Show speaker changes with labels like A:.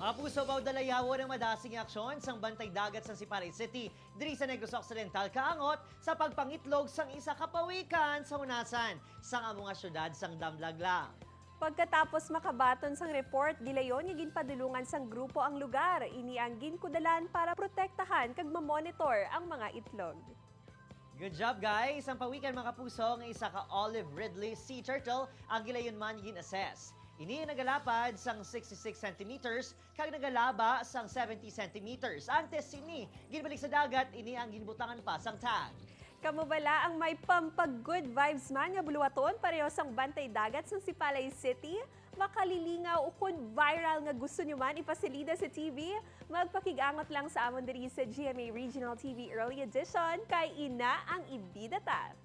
A: Mga puso baw dalayawo ng madasing aksyon sang bantay dagat sa Sipalay City, diri sa Negros Occidental kaangot sa pagpangitlog sang isa kapawikan sa hunasan sang among nga syudad sang Damlagla.
B: Pagkatapos makabaton sang report, gilayon nga ginpadulungan sang grupo ang lugar. Ini ang ginkudalan para protektahan kag mamonitor ang mga itlog.
A: Good job guys! Ang pawikan mga puso ng isa ka olive ridley sea turtle ang gilayon man gin-assess. Ini nagalapad sang 66 centimeters kag nagalaba sang 70 centimeters. Antes ini ginbalik sa dagat, ini ang ginbutangan pa sang tag.
B: Kamubala ang may pampag-good vibes man nga buluwaton pareho sang bantay dagat sa Sipalay City. Makalilingaw o kung viral nga gusto nyo man ipasilida sa TV, magpakigangot lang sa amon diri sa GMA Regional TV Early Edition kay ina ang ibidata.